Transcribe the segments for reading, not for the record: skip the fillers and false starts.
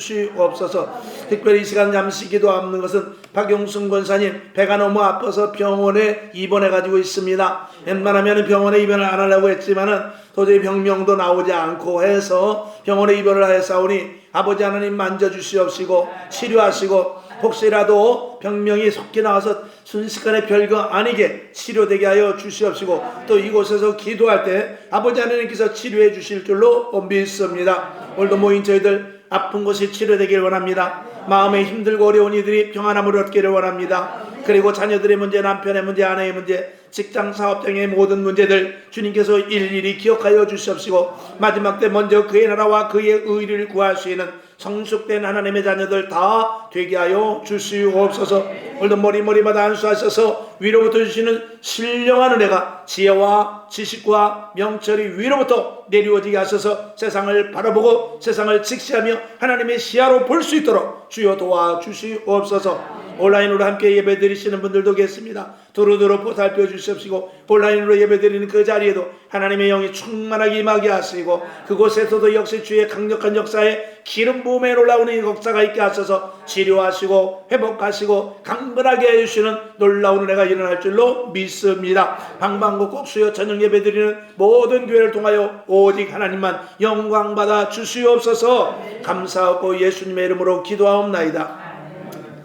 주시옵소서. 특별히 이 시간 잠시 기도하는 것은 박용순 권사님 배가 너무 아파서 병원에 입원해가지고 있습니다. 웬만하면 병원에 입원을 안 하려고 했지만은 도저히 병명도 나오지 않고 해서 병원에 입원을 하였사오니 아버지 하나님 만져주시옵시고 치료하시고 혹시라도 병명이 속히 나와서 순식간에 별거 아니게 치료되게 하여 주시옵시고 또 이곳에서 기도할 때 아버지 하나님께서 치료해 주실 줄로 믿습니다. 오늘도 모인 저희들 아픈 곳이 치료되길 원합니다. 마음에 힘들고 어려운 이들이 평안함을 얻기를 원합니다. 그리고 자녀들의 문제, 남편의 문제, 아내의 문제, 직장 사업 등의 모든 문제들 주님께서 일일이 기억하여 주시옵시고 마지막 때 먼저 그의 나라와 그의 의를 구할 수 있는 성숙된 하나님의 자녀들 다 되게 하여 주시옵소서. 오늘도 머리마다 안수하셔서 위로부터 주시는 신령한 은혜가 지혜와 지식과 명철이 위로부터 내려오지게 하셔서 세상을 바라보고 세상을 직시하며 하나님의 시야로 볼 수 있도록 주여 도와주시옵소서. 온라인으로 함께 예배드리시는 분들도 계십니다. 두루두루 보살펴 주시옵시고 온라인으로 예배드리는 그 자리에도 하나님의 영이 충만하게 임하게 하시고 그곳에서도 역시 주의 강력한 역사에 기름 부음에 올라오는 역사가 있게 하셔서 치료하시고 회복하시고 강건하게 해주시는 놀라운 은혜가 일어날 줄로 믿습니다. 방방곡곡 수요 저녁 예배드리는 모든 교회를 통하여 오직 하나님만 영광받아 주시옵소서. 감사하고 예수님의 이름으로 기도하옵나이다.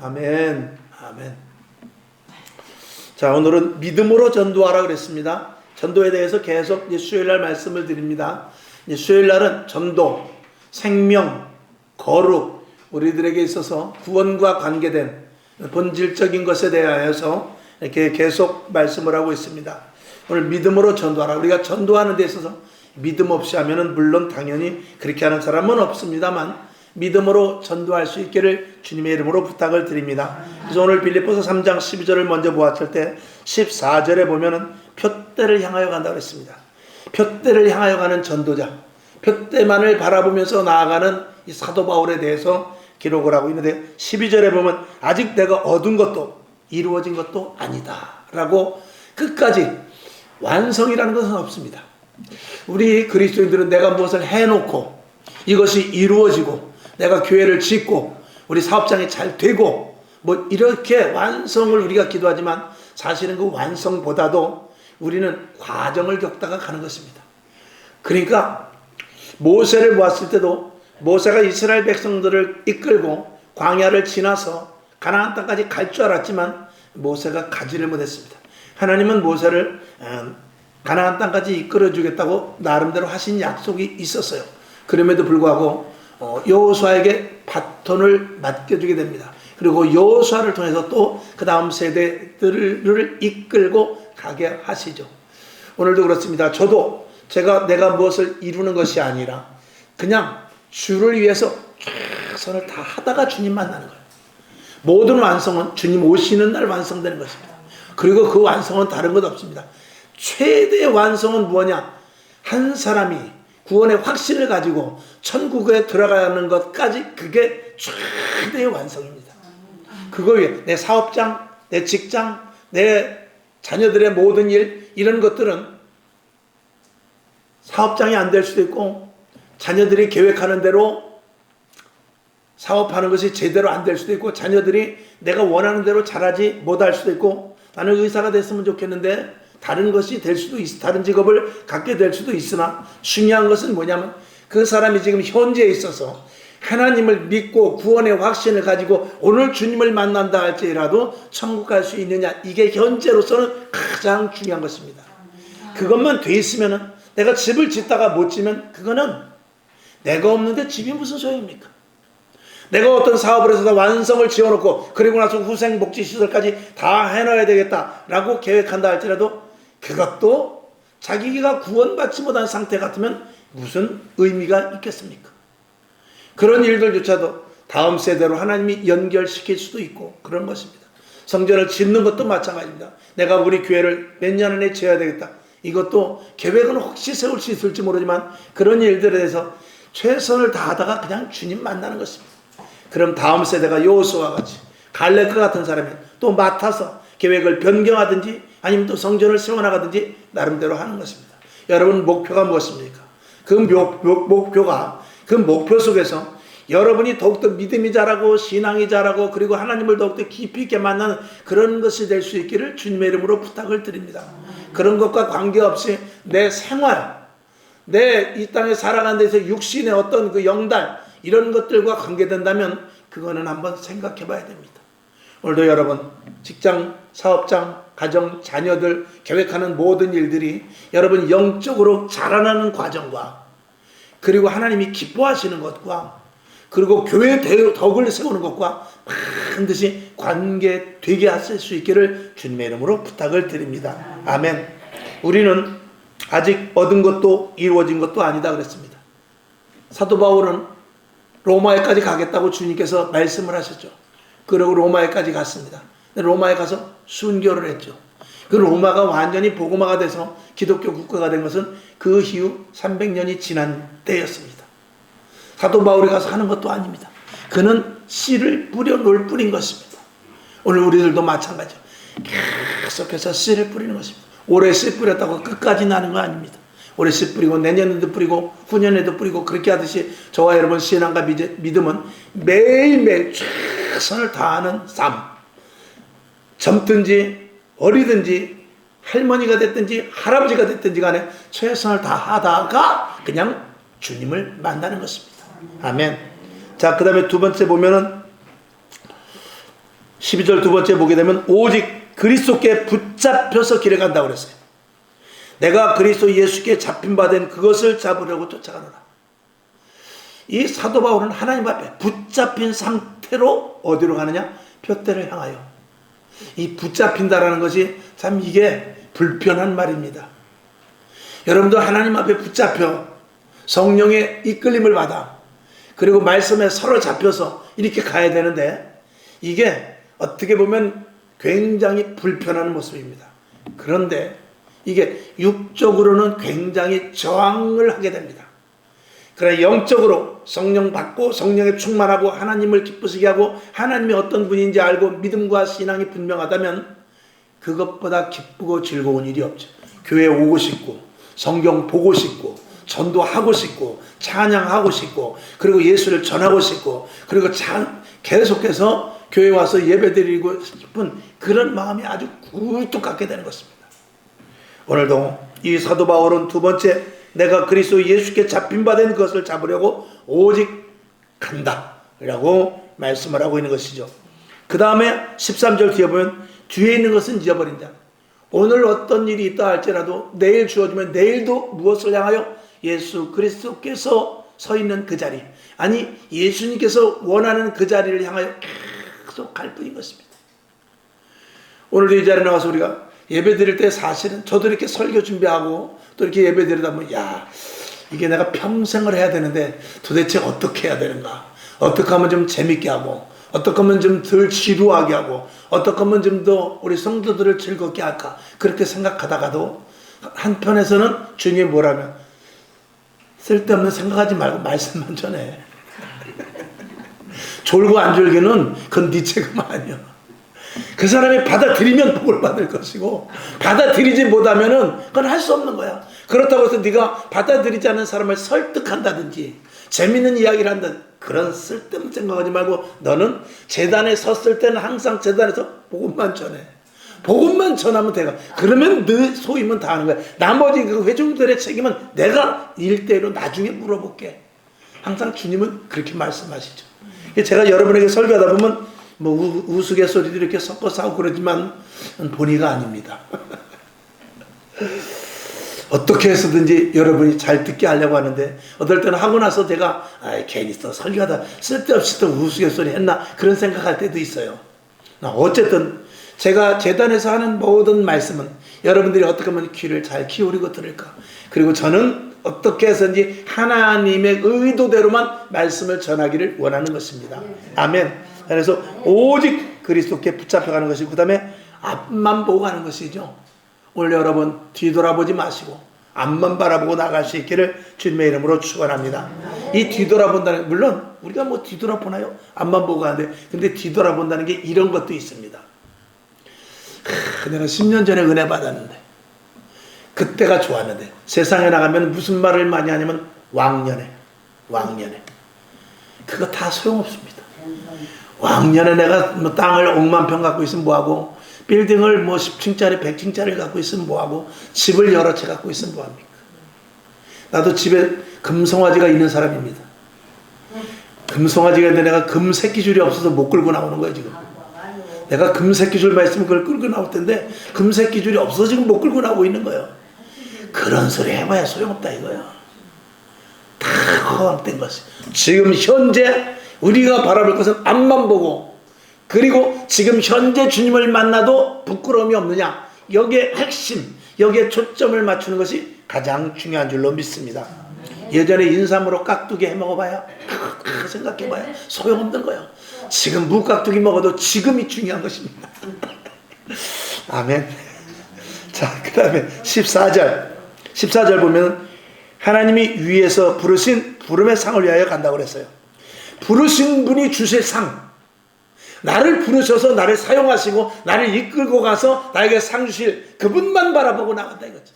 아멘. 아멘. 자, 오늘은 믿음으로 전도하라 그랬습니다. 전도에 대해서 계속 수요일날 말씀을 드립니다. 수요일날은 전도, 생명, 거룩, 우리들에게 있어서 구원과 관계된 본질적인 것에 대하여서 이렇게 계속 말씀을 하고 있습니다. 오늘 믿음으로 전도하라. 우리가 전도하는 데 있어서 믿음 없이 하면은 물론 당연히 그렇게 하는 사람은 없습니다만 믿음으로 전도할 수 있기를 주님의 이름으로 부탁을 드립니다. 그래서 오늘 빌립보서 3장 12절을 먼저 보았을 때 14절에 보면은 표대를 향하여 간다고 했습니다. 표대를 향하여 가는 전도자, 표대만을 바라보면서 나아가는 이 사도 바울에 대해서 기록을 하고 있는데 12절에 보면 아직 내가 얻은 것도 이루어진 것도 아니다 라고 끝까지 완성이라는 것은 없습니다. 우리 그리스도인들은 내가 무엇을 해놓고 이것이 이루어지고 내가 교회를 짓고 우리 사업장이 잘 되고 뭐 이렇게 완성을 우리가 기도하지만 사실은 그 완성보다도 우리는 과정을 겪다가 가는 것입니다. 그러니까 모세를 보았을 때도 모세가 이스라엘 백성들을 이끌고 광야를 지나서 가나안 땅까지 갈 줄 알았지만 모세가 가지를 못했습니다. 하나님은 모세를 가나안 땅까지 이끌어 주겠다고 나름대로 하신 약속이 있었어요. 그럼에도 불구하고 여호수아에게 바톤을 맡겨주게 됩니다. 그리고 여호수아를 통해서 또 그 다음 세대들을 이끌고 가게 하시죠. 오늘도 그렇습니다. 저도 내가 무엇을 이루는 것이 아니라 그냥 주를 위해서 최선을 다 하다가 주님 만나는 거예요. 모든 완성은 주님 오시는 날 완성되는 것입니다. 그리고 그 완성은 다른 것 없습니다. 최대의 완성은 뭐냐? 한 사람이 구원의 확신을 가지고 천국에 들어가는 것까지 그게 최대의 완성입니다. 그거 위해 내 사업장, 내 직장, 내 자녀들의 모든 일 이런 것들은 사업장이 안 될 수도 있고 자녀들이 계획하는 대로 사업하는 것이 제대로 안 될 수도 있고 자녀들이 내가 원하는 대로 잘하지 못할 수도 있고 나는 의사가 됐으면 좋겠는데 다른 것이 될 수도 다른 직업을 갖게 될 수도 있으나 중요한 것은 뭐냐면 그 사람이 지금 현재에 있어서 하나님을 믿고 구원의 확신을 가지고 오늘 주님을 만난다 할지라도 천국 갈 수 있느냐 이게 현재로서는 가장 중요한 것입니다. 그것만 돼 있으면은 내가 집을 짓다가 못 지면 그거는 내가 없는데 집이 무슨 소용입니까? 내가 어떤 사업을 해서 다 완성을 지어놓고 그리고 나서 후생복지시설까지 다 해놔야 되겠다라고 계획한다 할지라도 그것도 자기가 구원받지 못한 상태 같으면 무슨 의미가 있겠습니까? 그런 일들조차도 다음 세대로 하나님이 연결시킬 수도 있고 그런 것입니다. 성전을 짓는 것도 마찬가지입니다. 내가 우리 교회를 몇 년 안에 지어야 되겠다. 이것도 계획은 혹시 세울 수 있을지 모르지만 그런 일들에 대해서 최선을 다하다가 그냥 주님 만나는 것입니다. 그럼 다음 세대가 여호수아와 같이 갈렙과 같은 사람이 또 맡아서 계획을 변경하든지 아니면 또 성전을 세워나가든지 나름대로 하는 것입니다. 여러분 목표가 무엇입니까? 그 목표 속에서 여러분이 더욱더 믿음이 자라고 신앙이 자라고 그리고 하나님을 더욱더 깊이 있게 만나는 그런 것이 될 수 있기를 주님의 이름으로 부탁을 드립니다. 그런 것과 관계없이 내 생활, 내 이 땅에 살아가는 데서 육신의 어떤 그 영달 이런 것들과 관계된다면 그거는 한번 생각해 봐야 됩니다. 오늘도 여러분 직장, 사업장, 가정, 자녀들 계획하는 모든 일들이 여러분 영적으로 자라나는 과정과 그리고 하나님이 기뻐하시는 것과 그리고 교회의 덕을 세우는 것과 반드시 관계되게 하실 수 있기를 주님의 이름으로 부탁을 드립니다. 아멘. 우리는 아직 얻은 것도 이루어진 것도 아니다 그랬습니다. 사도 바울은 로마에까지 가겠다고 주님께서 말씀을 하셨죠. 그리고 로마에까지 갔습니다. 로마에 가서 순교를 했죠. 그 로마가 완전히 복음화가 돼서 기독교 국가가 된 것은 그 이후 300년이 지난 때였습니다. 사도 바울이 가서 하는 것도 아닙니다. 그는 씨를 뿌려 놓을 뿐인 것입니다. 오늘 우리들도 마찬가지죠. 계속해서 씨를 뿌리는 것입니다. 올해 씨 뿌렸다고 끝까지 나는 거 아닙니다. 올해 씨 뿌리고 내년에도 뿌리고 후년에도 뿌리고 그렇게 하듯이 저와 여러분 신앙과 믿음은 매일매일 최선을 다하는 삶, 젊든지 어리든지 할머니가 됐든지 할아버지가 됐든지 간에 최선을 다하다가 그냥 주님을 만나는 것입니다. 아멘. 자, 그 다음에 두 번째 보면은 12절 두 번째 보게 되면 오직 그리스도께 붙잡혀서 길에 간다고 그랬어요. 내가 그리스도 예수께 잡힌 바 된 그것을 잡으려고 쫓아가노라. 이 사도 바울은 하나님 앞에 붙잡힌 상태로 어디로 가느냐? 푯대를 향하여. 이 붙잡힌다라는 것이 참 이게 불편한 말입니다. 여러분도 하나님 앞에 붙잡혀 성령의 이끌림을 받아 그리고 말씀에 서로 잡혀서 이렇게 가야 되는데 이게 어떻게 보면 굉장히 불편한 모습입니다. 그런데 이게 육적으로는 굉장히 저항을 하게 됩니다. 그러나 영적으로 성령 받고 성령에 충만하고 하나님을 기쁘시게 하고 하나님이 어떤 분인지 알고 믿음과 신앙이 분명하다면 그것보다 기쁘고 즐거운 일이 없죠. 교회에 오고 싶고 성경 보고 싶고 전도하고 싶고 찬양하고 싶고 그리고 예수를 전하고 싶고 그리고 계속해서 교회에 와서 예배드리고 싶은 그런 마음이 아주 굴뚝 같게 되는 것입니다. 오늘도 이 사도 바울은 두 번째 내가 그리스도 예수께 잡힌 바 된 것을 잡으려고 오직 간다 라고 말씀을 하고 있는 것이죠. 그 다음에 13절 뒤에 보면 뒤에 있는 것은 잊어버린다. 오늘 어떤 일이 있다 할지라도 내일 주어지면 내일도 무엇을 향하여? 예수 그리스도께서 서 있는 그 자리, 아니 예수님께서 원하는 그 자리를 향하여 계속 갈 뿐인 것입니다. 오늘도 이 자리에 나와서 우리가 예배 드릴 때 사실은 저도 이렇게 설교 준비하고 또 이렇게 예배 드리다 보면 야 이게 내가 평생을 해야 되는데 도대체 어떻게 해야 되는가, 어떻게 하면 좀 재밌게 하고 어떻게 하면 좀 덜 지루하게 하고 어떻게 하면 좀 더 우리 성도들을 즐겁게 할까 그렇게 생각하다가도 한편에서는 주님이 뭐라면 쓸데없는 생각하지 말고 말씀만 전해. 졸고 안 졸기는 그건 네 책임 아니야. 그 사람이 받아들이면 복을 받을 것이고 받아들이지 못하면은 그건 할 수 없는 거야. 그렇다고 해서 네가 받아들이지 않는 사람을 설득한다든지 재밌는 이야기를 한다 그런 쓸데없는 생각하지 말고 너는 재단에 섰을 때는 항상 재단에서 복음만 전해. 복음만 전하면 돼가. 그러면 너 소임은 다 하는 거야. 나머지 그 회중들의 책임은 내가 일대로 나중에 물어볼게. 항상 주님은 그렇게 말씀하시죠. 제가 여러분에게 설교하다 보면 뭐 우스갯소리도 이렇게 섞어서 하고 그러지만 본의가 아닙니다. 어떻게 해서든지 여러분이 잘 듣게 하려고 하는데 어떨 때는 하고 나서 제가 괜히 또 설교하다 쓸데없이 또 우스갯소리 했나 그런 생각할 때도 있어요. 어쨌든 제가 재단에서 하는 모든 말씀은 여러분들이 어떻게 하면 귀를 잘 기울이고 들을까, 그리고 저는 어떻게 해서든지 하나님의 의도대로만 말씀을 전하기를 원하는 것입니다. 아멘. 그래서 오직 그리스도께 붙잡혀가는 것이고 그 다음에 앞만 보고 가는 것이죠. 오늘 여러분 뒤돌아보지 마시고 앞만 바라보고 나갈 수 있기를 주님의 이름으로 축원합니다. 이 뒤돌아본다는, 물론 우리가 뭐 뒤돌아보나요? 앞만 보고 가는데, 근데 뒤돌아본다는 게 이런 것도 있습니다. 내가 10년 전에 은혜 받았는데 그때가 좋았는데, 세상에 나가면 무슨 말을 많이 하냐면 왕년에 그 그거 다 소용없습니다. 왕년에 내가 뭐 땅을 5만 평 갖고 있으면 뭐하고, 빌딩을 뭐 10층짜리 100층짜리 갖고 있으면 뭐하고, 집을 여러 채 갖고 있으면 뭐합니까? 나도 집에 금송아지가 있는 사람입니다. 금송아지가 있는데 내가 금 새끼줄이 없어서 못 끌고 나오는 거예요 지금. 내가 금 새끼줄만 있으면 그걸 끌고 나올 텐데 금 새끼줄이 없어서 지금 못 끌고 나오고 있는 거예요. 그런 소리 해봐야 소용없다 이거야. 다 허황된 것이. 지금 현재 우리가 바라볼 것은 앞만 보고, 그리고 지금 현재 주님을 만나도 부끄러움이 없느냐, 여기에 핵심, 여기에 초점을 맞추는 것이 가장 중요한 줄로 믿습니다. 예전에 인삼으로 깍두기 해먹어봐야, 생각해봐야 소용없는 거예요. 지금 무깍두기 먹어도 지금이 중요한 것입니다. 아멘. 자, 그 다음에 14절 보면 하나님이 위에서 부르신 부름의 상을 위하여 간다고 그랬어요. 부르신 분이 주실 상, 나를 부르셔서 나를 사용하시고 나를 이끌고 가서 나에게 상 주실 그분만 바라보고 나간다 이거죠.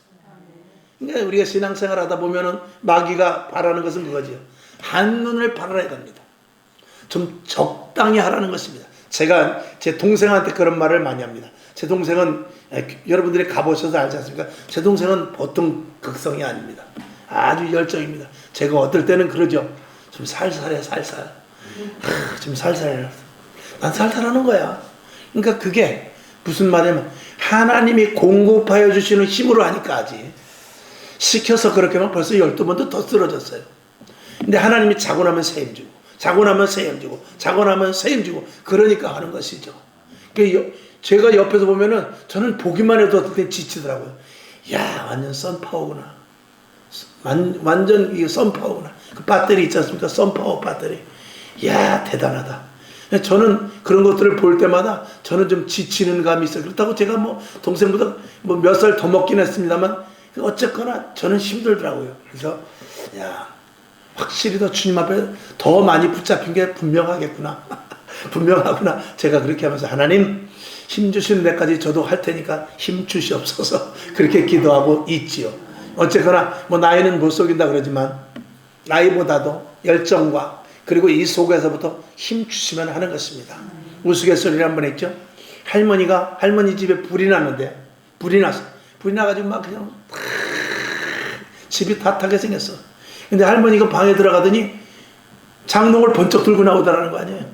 그러니까 우리가 신앙생활 하다 보면은 마귀가 바라는 것은 그거지요. 한눈을 바라야 됩니다. 좀 적당히 하라는 것입니다. 제가 제 동생한테 그런 말을 많이 합니다. 제 동생은, 여러분들이 가보셔서 알지 않습니까? 제 동생은 보통 극성이 아닙니다. 아주 열정입니다. 제가 어떨 때는 그러죠. 좀 살살해, 살살. 좀 살살해. 난 살살하는 거야. 그러니까 그게 무슨 말이냐면 하나님이 공급하여 주시는 힘으로 하니까 하지. 시켜서 그렇게 하면 벌써 12번도 더 쓰러졌어요. 근데 하나님이 자고 나면 새 힘 주고, 자고 나면 새 힘 주고, 자고 나면 새 힘 주고, 그러니까 하는 것이죠. 제가 옆에서 보면은 저는 보기만 해도 어떨 땐 지치더라고요. 야, 완전 썬파워구나. 완전 이게 썬파워구나. 그 배터리 있지 않습니까? 썬파워 배터리. 야, 대단하다. 저는 그런 것들을 볼 때마다 저는 좀 지치는 감이 있어요. 그렇다고 제가 뭐 동생보다 뭐 몇 살 더 먹긴 했습니다만 어쨌거나 저는 힘들더라고요. 그래서 야, 확실히 더 주님 앞에 더 많이 붙잡힌 게 분명하겠구나. 분명하구나. 제가 그렇게 하면서 하나님 힘 주시는 데까지 저도 할 테니까 힘 주시옵소서 그렇게 기도하고 있지요. 어쨌거나 뭐 나이는 못 속인다 그러지만 나이보다도 열정과 그리고 이 속에서부터 힘 주시면 하는 것입니다. 우스갯소리를 한번 했죠. 할머니 집에 불이 났는데, 불이 나가지고 막 그냥 집이 다 타게 생겼어. 근데 할머니가 방에 들어가더니 장롱을 번쩍 들고 나오더라는 거 아니에요.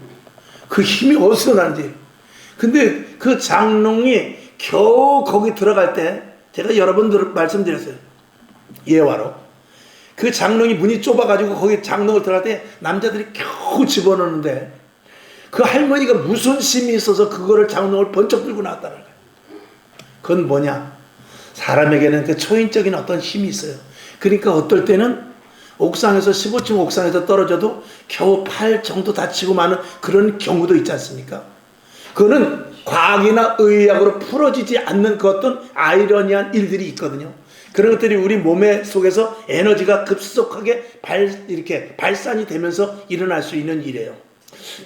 그 힘이 어디서 나는지. 근데 그 장롱이 겨우 거기 들어갈 때 제가 여러 번 말씀드렸어요. 예화로. 그 장롱이 문이 좁아가지고 거기 장롱을 들어갈 때 남자들이 겨우 집어넣는데 그 할머니가 무슨 힘이 있어서 그거를 장롱을 번쩍 들고 나왔다는 거예요. 그건 뭐냐? 사람에게는 그 초인적인 어떤 힘이 있어요. 그러니까 어떨 때는 옥상에서 15층 옥상에서 떨어져도 겨우 팔 정도 다치고 마는 그런 경우도 있지 않습니까? 그거는 과학이나 의학으로 풀어지지 않는 그 어떤 아이러니한 일들이 있거든요. 그런 것들이 우리 몸의 속에서 에너지가 급속하게 이렇게 발산이 되면서 일어날 수 있는 일이에요.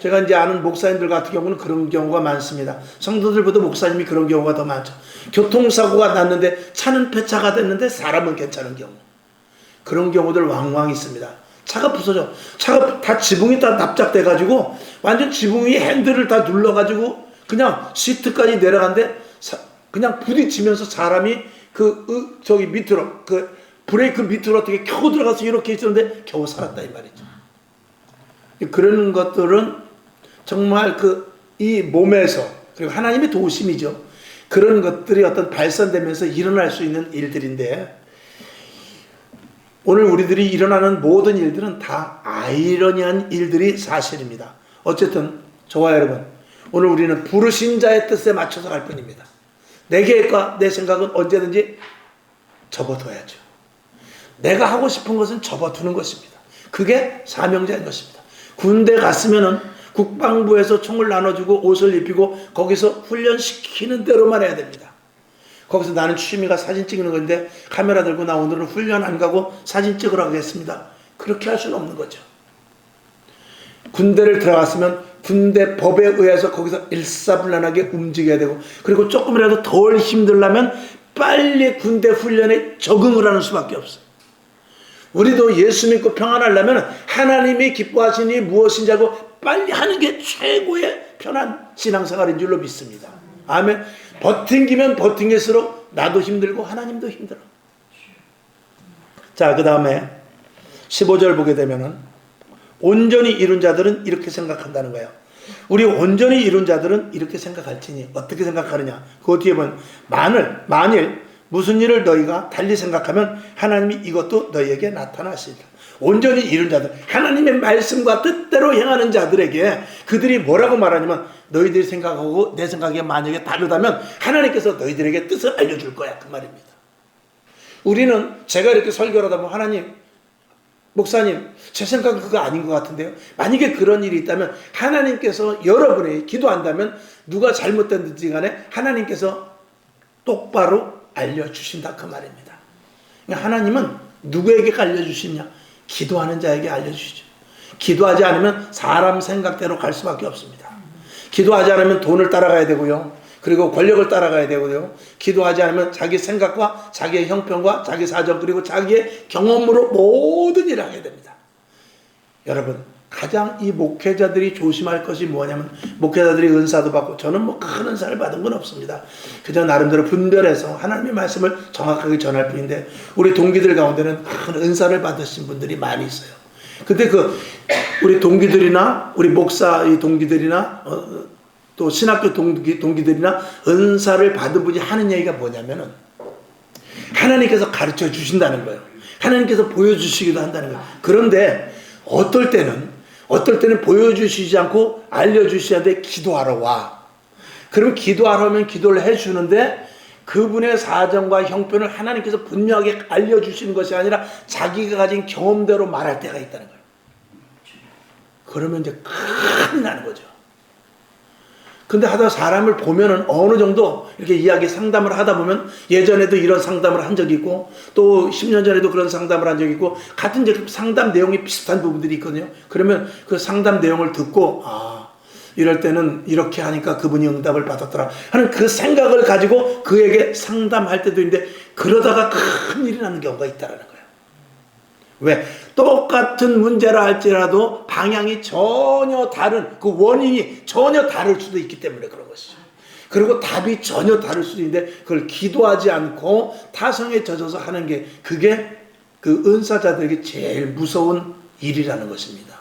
제가 이제 아는 목사님들 같은 경우는 그런 경우가 많습니다. 성도들보다 목사님이 그런 경우가 더 많죠. 교통사고가 났는데 차는 폐차가 됐는데 사람은 괜찮은 경우. 그런 경우들 왕왕 있습니다. 차가 부서져. 차가 다 지붕이 다 납작돼가지고 완전 지붕이 핸들을 다 눌러가지고 그냥 시트까지 내려간데 그냥 부딪히면서 사람이 저기 밑으로 브레이크 밑으로 어떻게 겨우 들어가서 이렇게 있었는데 겨우 살았다 이 말이죠. 그런 것들은 정말 이 몸에서 그리고 하나님의 도우심이죠. 그런 것들이 어떤 발산되면서 일어날 수 있는 일들인데 오늘 우리들이 일어나는 모든 일들은 다 아이러니한 일들이 사실입니다. 어쨌든 저와 여러분 오늘 우리는 부르신 자의 뜻에 맞춰서 갈 뿐입니다. 내 계획과 내 생각은 언제든지 접어둬야죠. 내가 하고 싶은 것은 접어두는 것입니다. 그게 사명자인 것입니다. 군대 갔으면은 국방부에서 총을 나눠주고 옷을 입히고 거기서 훈련시키는 대로만 해야 됩니다. 거기서 나는 취미가 사진 찍는 건데 카메라 들고 나 오늘은 훈련 안 가고 사진 찍으러 가겠습니다. 그렇게 할 수는 없는 거죠. 군대를 들어갔으면 군대 법에 의해서 거기서 일사불란하게 움직여야 되고 그리고 조금이라도 덜 힘들려면 빨리 군대 훈련에 적응을 하는 수밖에 없어요. 우리도 예수 믿고 평안하려면 하나님이 기뻐하시는 일이 무엇인지 알고 빨리 하는 게 최고의 편한 신앙생활인 줄로 믿습니다. 아멘. 버팅기면 버팅길수록 나도 힘들고 하나님도 힘들어. 자, 그 다음에 15절 보게 되면은 온전히 이룬 자들은 이렇게 생각한다는 거예요. 우리 온전히 이룬 자들은 이렇게 생각할지니 어떻게 생각하느냐. 그 뒤에 보면 만일 무슨 일을 너희가 달리 생각하면 하나님이 이것도 너희에게 나타나시리라. 온전히 이룬 자들, 하나님의 말씀과 뜻대로 행하는 자들에게 그들이 뭐라고 말하냐면 너희들이 생각하고 내 생각이 만약에 다르다면 하나님께서 너희들에게 뜻을 알려줄 거야, 그 말입니다. 우리는 제가 이렇게 설교를 하다 보면 하나님, 목사님, 제 생각은 그거 아닌 것 같은데요. 만약에 그런 일이 있다면 하나님께서 여러분이 기도한다면 누가 잘못된지 간에 하나님께서 똑바로 알려주신다, 그 말입니다. 그러니까 하나님은 누구에게 알려주시냐? 기도하는 자에게 알려주시죠. 기도하지 않으면 사람 생각대로 갈 수밖에 없습니다. 기도하지 않으면 돈을 따라가야 되고요. 그리고 권력을 따라가야 되고요. 기도하지 않으면 자기 생각과 자기의 형편과 자기 사정 그리고 자기의 경험으로 모든 일을 하게 됩니다. 여러분, 가장 이 목회자들이 조심할 것이 뭐냐면, 목회자들이 은사도 받고, 저는 뭐 큰 은사를 받은 건 없습니다. 그저 나름대로 분별해서 하나님의 말씀을 정확하게 전할 뿐인데, 우리 동기들 가운데는 큰 은사를 받으신 분들이 많이 있어요. 근데 우리 동기들이나 우리 목사 이 동기들이나 또 신학교 동기들이나 은사를 받은 분이 하는 얘기가 뭐냐면은 하나님께서 가르쳐 주신다는 거예요. 하나님께서 보여주시기도 한다는 거예요. 그런데 어떨 때는 보여주시지 않고 알려주셔야 돼. 기도하러 와. 그럼 기도하러 오면 기도를 해주는데 그분의 사정과 형편을 하나님께서 분명하게 알려주시는 것이 아니라 자기가 가진 경험대로 말할 때가 있다는 거예요. 그러면 이제 큰일 나는 거죠. 근데 하다 사람을 보면은 어느 정도 이렇게 이야기 상담을 하다 보면 예전에도 이런 상담을 한 적이 있고 또 10년 전에도 그런 상담을 한 적이 있고 같은 이제 상담 내용이 비슷한 부분들이 있거든요. 그러면 그 상담 내용을 듣고 이럴 때는 이렇게 하니까 그분이 응답을 받았더라 하는 그 생각을 가지고 그에게 상담할 때도 있는데 그러다가 큰일이 나는 경우가 있다는 거예요. 왜? 똑같은 문제라 할지라도 방향이 전혀 다른, 그 원인이 전혀 다를 수도 있기 때문에 그런 것이죠. 그리고 답이 전혀 다를 수도 있는데 그걸 기도하지 않고 타성에 젖어서 하는 게 그게 그 은사자들에게 제일 무서운 일이라는 것입니다.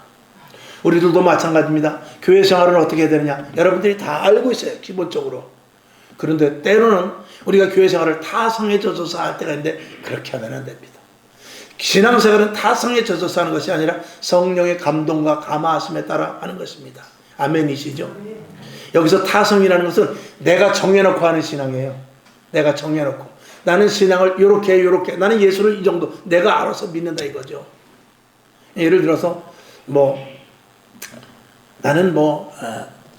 우리들도 마찬가지입니다. 교회 생활은 어떻게 해야 되느냐? 여러분들이 다 알고 있어요, 기본적으로. 그런데 때로는 우리가 교회 생활을 타성에 젖어서 할 때가 있는데 그렇게 하면 안 됩니다. 신앙생활은 타성에 젖어서 하는 것이 아니라 성령의 감동과 감화하심에 따라 하는 것입니다. 아멘이시죠? 여기서 타성이라는 것은 내가 정해놓고 하는 신앙이에요. 내가 정해놓고 나는 신앙을 요렇게 나는 예수를 이 정도 내가 알아서 믿는다 이거죠. 예를 들어서 나는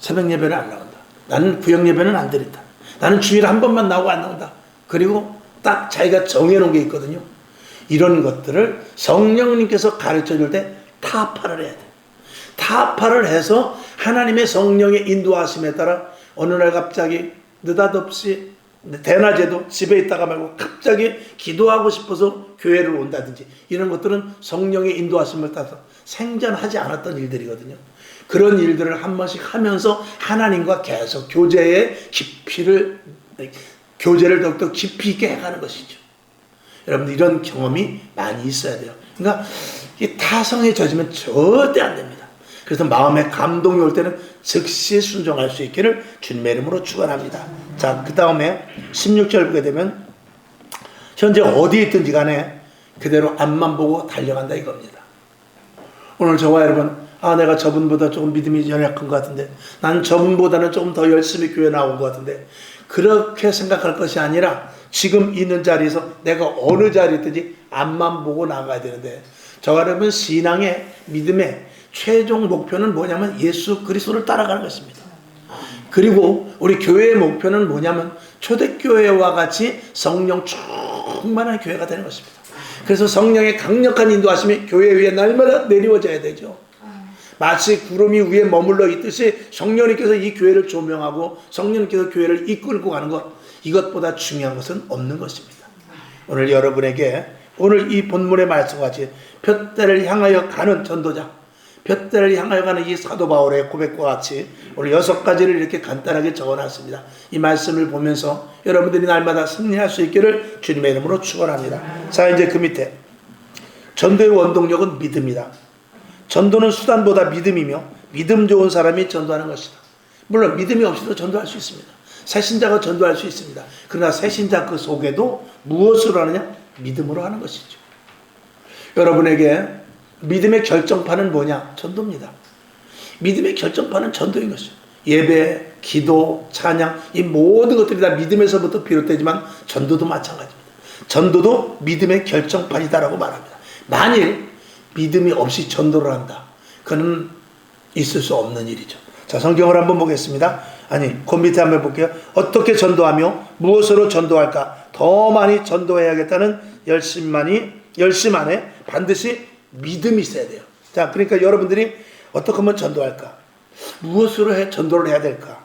새벽 예배를 안 나온다. 나는 구역 예배는 안 드린다. 나는 주일에 한 번만 나오고 안 나온다. 그리고 딱 자기가 정해놓은 게 있거든요. 이런 것들을 성령님께서 가르쳐 줄 때 타파를 해야 돼요. 타파를 해서 하나님의 성령의 인도하심에 따라 어느 날 갑자기 느닷없이 대낮에도 집에 있다가 말고 갑자기 기도하고 싶어서 교회를 온다든지 이런 것들은 성령의 인도하심을 따라서 생전하지 않았던 일들이거든요. 그런 일들을 한 번씩 하면서 하나님과 계속 교제를 더욱더 깊이 있게 해가는 것이죠. 여러분들 이런 경험이 많이 있어야 돼요. 그러니까 이 타성에 젖으면 절대 안 됩니다. 그래서 마음에 감동이 올 때는 즉시 순종할 수 있기를 주님의 이름으로 축원합니다. 자, 그 다음에 16절 보게 되면 현재 어디에 있든지 간에 그대로 앞만 보고 달려간다 이겁니다. 오늘 저와 여러분 내가 저분보다 조금 믿음이 연약한 것 같은데 난 저분보다는 조금 더 열심히 교회 나온 것 같은데 그렇게 생각할 것이 아니라 지금 있는 자리에서 내가 어느 자리에 있든지 앞만 보고 나가야 되는데 저와 여러분 신앙의 믿음의 최종 목표는 뭐냐면 예수 그리스도를 따라가는 것입니다. 그리고 우리 교회의 목표는 뭐냐면 초대교회와 같이 성령 충만한 교회가 되는 것입니다. 그래서 성령의 강력한 인도하심이 교회 위에 날마다 내리워져야 되죠. 마치 구름이 위에 머물러 있듯이 성령님께서 이 교회를 조명하고 성령님께서 교회를 이끌고 가는 것, 이것보다 중요한 것은 없는 것입니다. 오늘 여러분에게 오늘 이 본문의 말씀과 같이 둯대를 향하여 가는 전도자, 둯대를 향하여 가는 이 사도 바울의 고백과 같이 오늘 6가지를 이렇게 간단하게 적어놨습니다. 이 말씀을 보면서 여러분들이 날마다 승리할 수 있기를 주님의 이름으로 축원합니다. 자, 이제 그 밑에 전도의 원동력은 믿음이다. 전도는 수단보다 믿음이며 믿음 좋은 사람이 전도하는 것이다. 물론 믿음이 없이도 전도할 수 있습니다. 새신자가 전도할 수 있습니다. 그러나 새신자 그 속에도 무엇으로 하느냐? 믿음으로 하는 것이죠. 여러분에게 믿음의 결정판은 뭐냐? 전도입니다. 믿음의 결정판은 전도인 것이죠. 예배, 기도, 찬양, 이 모든 것들이 다 믿음에서부터 비롯되지만 전도도 마찬가지입니다. 전도도 믿음의 결정판이다라고 말합니다. 만일 믿음이 없이 전도를 한다, 그는 있을 수 없는 일이죠. 자, 성경을 한번 보겠습니다. 아니, 그 밑에 한번 볼게요. 어떻게 전도하며 무엇으로 전도할까? 더 많이 전도해야겠다는 열심 안에 반드시 믿음이 있어야 돼요. 자, 그러니까 여러분들이 어떻게 하면 전도할까? 무엇으로 전도를 해야 될까?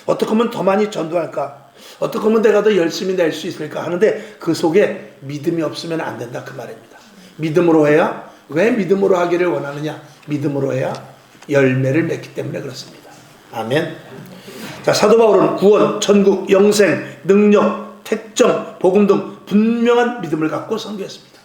어떻게 하면 더 많이 전도할까? 어떻게 하면 내가 더 열심히 낼 수 있을까? 하는데 그 속에 믿음이 없으면 안 된다, 그 말입니다. 믿음으로 해야, 왜 믿음으로 하기를 원하느냐? 믿음으로 해야 열매를 맺기 때문에 그렇습니다. 아멘. 자, 사도 바울은 구원, 천국, 영생, 능력, 택정, 복음 등 분명한 믿음을 갖고 선교했습니다.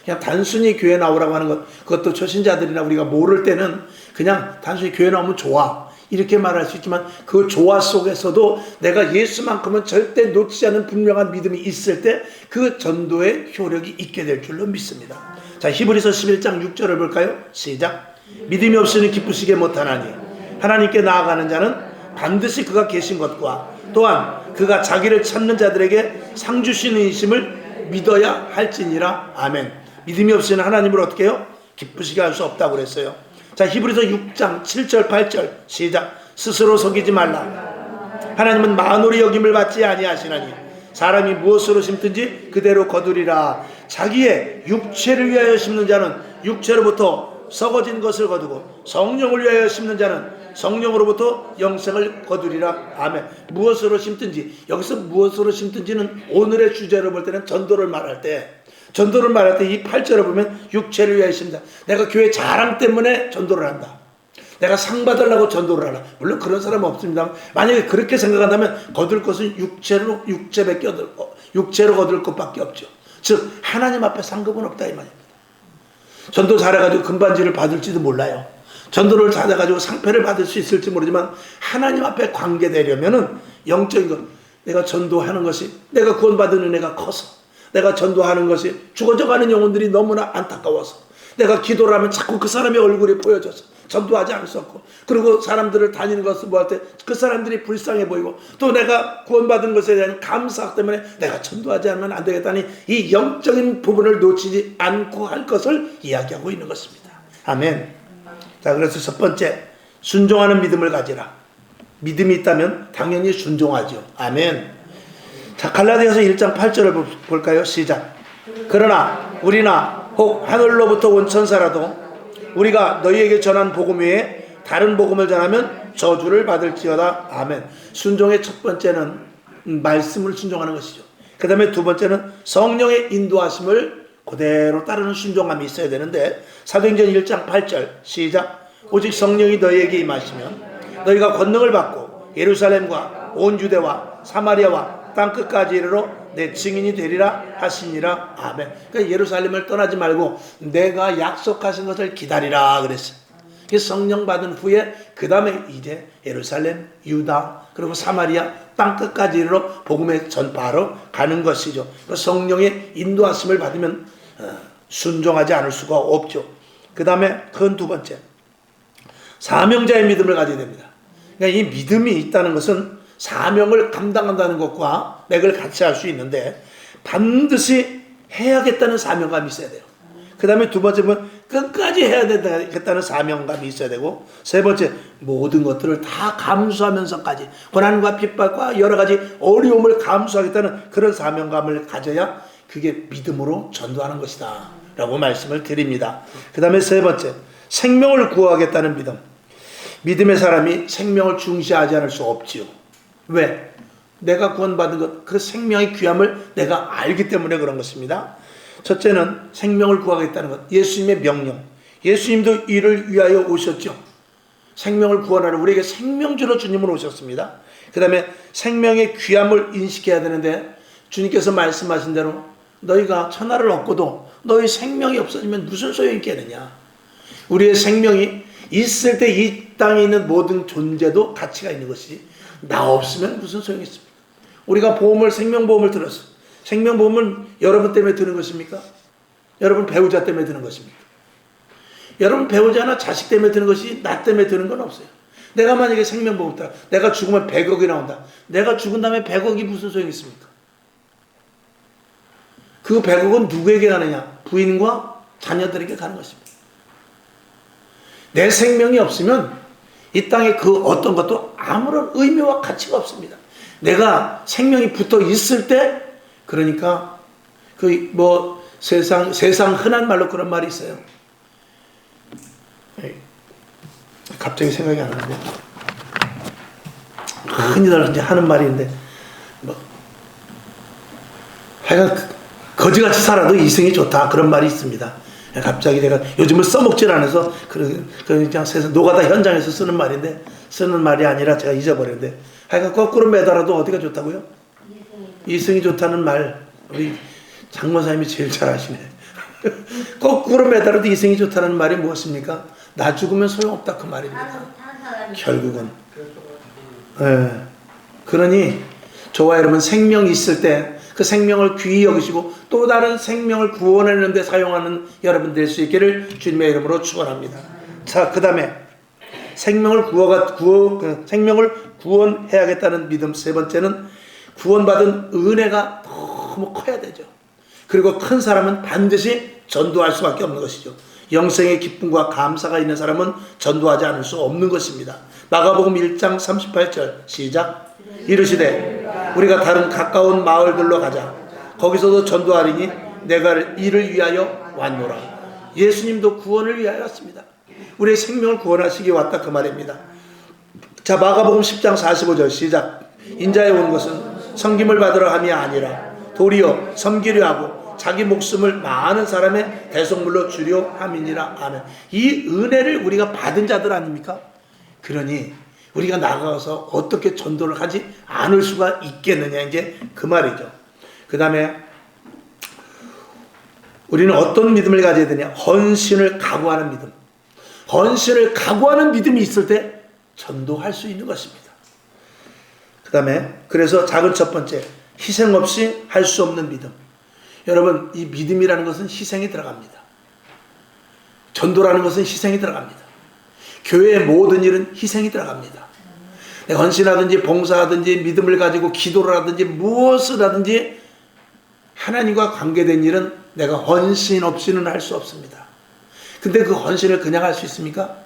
그냥 단순히 교회 나오라고 하는 것, 그것도 초신자들이나 우리가 모를 때는 그냥 단순히 교회 나오면 좋아, 이렇게 말할 수 있지만 그 조화 속에서도 내가 예수만큼은 절대 놓치지 않는 분명한 믿음이 있을 때 그 전도의 효력이 있게 될 줄로 믿습니다. 자, 히브리서 11장 6절을 볼까요? 시작. 믿음이 없이는 기쁘시게 못하나니 하나님께 나아가는 자는 반드시 그가 계신 것과 또한 그가 자기를 찾는 자들에게 상 주시는 이심을 믿어야 할지니라. 아멘. 믿음이 없이는 하나님을 어떻게 해요? 기쁘시게 할 수 없다고 그랬어요. 자, 히브리서 6장 7절 8절 시작. 스스로 속이지 말라. 하나님은 만홀히 여김을 받지 아니하시나니 사람이 무엇으로 심든지 그대로 거두리라. 자기의 육체를 위하여 심는 자는 육체로부터 썩어진 것을 거두고 성령을 위하여 심는 자는 성령으로부터 영생을 거두리라. 아멘. 무엇으로 심든지, 여기서 무엇으로 심든지는 오늘의 주제로 볼 때는 전도를 말할 때 이 8절을 보면 육체를 위하여 심다. 내가 교회 자랑 때문에 전도를 한다. 내가 상 받으려고 전도를 하라. 물론 그런 사람은 없습니다. 만약에 그렇게 생각한다면 거둘 것은 육체로 거둘 것밖에 없죠. 즉 하나님 앞에 상급은 없다 이 말입니다. 전도 잘해가지고 금반지를 받을지도 몰라요. 전도를 잘해가지고 상패를 받을 수 있을지 모르지만 하나님 앞에 관계되려면은 영적인 것, 내가 전도하는 것이, 내가 구원받은 은혜가 커서, 내가 전도하는 것이 죽어져가는 영혼들이 너무나 안타까워서, 내가 기도를 하면 자꾸 그 사람의 얼굴이 보여져서 전도하지 않을 수 없고, 그리고 사람들을 다니는 것을 보할 때 그 사람들이 불쌍해 보이고, 또 내가 구원받은 것에 대한 감사 때문에 내가 전도하지 않으면 안 되겠다니 이 영적인 부분을 놓치지 않고 할 것을 이야기하고 있는 것입니다. 아멘. 자, 그래서 첫 번째, 순종하는 믿음을 가지라. 믿음이 있다면 당연히 순종하죠. 아멘. 자, 갈라디아서 1장 8절을 볼까요? 시작. 그러나 우리나 혹 하늘로부터 온 천사라도 우리가 너희에게 전한 복음 외에 다른 복음을 전하면 저주를 받을지어다. 아멘. 순종의 첫 번째는 말씀을 순종하는 것이죠. 그 다음에 두 번째는 성령의 인도하심을 그대로 따르는 순종함이 있어야 되는데, 사도행전 1장 8절 시작. 오직 성령이 너희에게 임하시면 너희가 권능을 받고 예루살렘과 온 유대와 사마리아와 땅끝까지 이르러 내 증인이 되리라 하시니라. 아멘. 그러니까 예루살렘을 떠나지 말고 내가 약속하신 것을 기다리라 그랬어요. 성령 받은 후에 그 다음에 이제 예루살렘, 유다, 그리고 사마리아 땅끝까지 이르러 복음의 전파로 가는 것이죠. 성령의 인도하심을 받으면 순종하지 않을 수가 없죠. 그 다음에 그건 두 번째, 사명자의 믿음을 가져야 됩니다. 그러니까 이 믿음이 있다는 것은 사명을 감당한다는 것과 맥을 같이 할 수 있는데 반드시 해야겠다는 사명감이 있어야 돼요. 그 다음에 두 번째는 끝까지 해야 되겠다는 사명감이 있어야 되고, 세 번째, 모든 것들을 다 감수하면서까지 고난과 핍박과 여러 가지 어려움을 감수하겠다는 그런 사명감을 가져야 그게 믿음으로 전도하는 것이다 라고 말씀을 드립니다. 그 다음에 세 번째, 생명을 구하겠다는 믿음. 믿음의 사람이 생명을 중시하지 않을 수 없지요. 왜? 내가 구원받은 것, 그 생명의 귀함을 내가 알기 때문에 그런 것입니다. 첫째는 생명을 구하겠다는 것. 예수님의 명령. 예수님도 이를 위하여 오셨죠. 생명을 구원하러 우리에게 생명주로 주님으로 오셨습니다. 그 다음에 생명의 귀함을 인식해야 되는데 주님께서 말씀하신 대로 너희가 천하를 얻고도 너희 생명이 없어지면 무슨 소용이 있겠느냐. 우리의 생명이 있을 때 이 땅에 있는 모든 존재도 가치가 있는 것이 나 없으면 무슨 소용이 있습니까? 우리가 생명보험을 들었어. 생명보험은 여러분 때문에 드는 것입니까? 여러분 배우자 때문에 드는 것입니까? 여러분 배우자나 자식 때문에 드는 것이 나 때문에 드는 건 없어요. 내가 만약에 생명보험 따라 내가 죽으면 100억이 나온다. 내가 죽은 다음에 100억이 무슨 소용이 있습니까? 그 100억은 누구에게 가느냐? 부인과 자녀들에게 가는 것입니다. 내 생명이 없으면 이 땅에 그 어떤 것도 아무런 의미와 가치가 없습니다. 내가 생명이 붙어 있을 때, 그러니까 세상 흔한 말로 그런 말이 있어요. 갑자기 생각이 안 나는데 흔히들 이제 하는 말인데 하여간 거지같이 살아도 이승이 좋다 그런 말이 있습니다. 갑자기 내가 요즘은 써먹질 않아서 그냥 세상 노가다 현장에서 쓰는 말인데 쓰는 말이 아니라 제가 잊어버렸는데 하여간 거꾸로 매달아도 어디가 좋다고요? 이승이 좋다는 말 우리 장모사님이 제일 잘 아시네. 거꾸로 매달아도 이승이 좋다는 말이 무엇입니까? 나 죽으면 소용없다 그 말입니다. 결국은. 네. 그러니 저와 여러분 생명이 있을 때 그 생명을 귀히 여기시고 또 다른 생명을 구원하는 데 사용하는 여러분 될 수 있기를 주님의 이름으로 축원합니다. 자, 그 다음에 생명을 구원해야겠다는 믿음. 세 번째는 구원받은 은혜가 너무 커야 되죠. 그리고 큰 사람은 반드시 전도할 수밖에 없는 것이죠. 영생의 기쁨과 감사가 있는 사람은 전도하지 않을 수 없는 것입니다. 마가복음 1장 38절 시작. 이르시되 우리가 다른 가까운 마을들로 가자. 거기서도 전도하리니 내가 이를 위하여 왔노라. 예수님도 구원을 위하여 왔습니다. 우리의 생명을 구원하시기 왔다 그 말입니다. 자, 마가복음 10장 45절 시작. 인자에 온 것은 섬김을 받으러 함이 아니라 도리어 섬기려 하고 자기 목숨을 많은 사람의 대속물로 주려 함이니라. 아멘. 이 은혜를 우리가 받은 자들 아닙니까? 그러니 우리가 나가서 어떻게 전도를 하지 않을 수가 있겠느냐, 이제 그 말이죠. 그 다음에 우리는 어떤 믿음을 가져야 되냐? 헌신을 각오하는 믿음. 헌신을 각오하는 믿음이 있을 때 전도할 수 있는 것입니다. 그 다음에 그래서 작은 첫 번째, 희생 없이 할 수 없는 믿음. 여러분, 이 믿음이라는 것은 희생이 들어갑니다. 전도라는 것은 희생이 들어갑니다. 교회의 모든 일은 희생이 들어갑니다. 내가 헌신하든지 봉사하든지 믿음을 가지고 기도를 하든지 무엇을 하든지 하나님과 관계된 일은 내가 헌신 없이는 할 수 없습니다. 근데 그 헌신을 그냥 할 수 있습니까?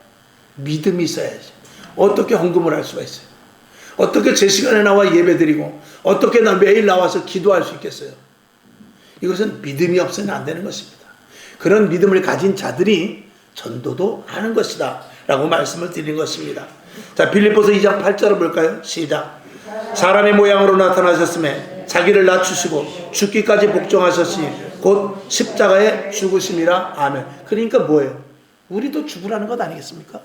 믿음이 있어야지. 어떻게 헌금을 할 수가 있어요? 어떻게 제 시간에 나와 예배 드리고 어떻게 매일 나와서 기도할 수 있겠어요? 이것은 믿음이 없으면 안 되는 것입니다. 그런 믿음을 가진 자들이 전도도 하는 것이다 라고 말씀을 드린 것입니다. 자, 빌립보서 2장 8절을 볼까요? 시작. 사람의 모양으로 나타나셨음에 자기를 낮추시고 죽기까지 복종하셨으니 곧 십자가에 죽으심이라. 아멘. 그러니까 뭐예요? 우리도 죽으라는 것 아니겠습니까?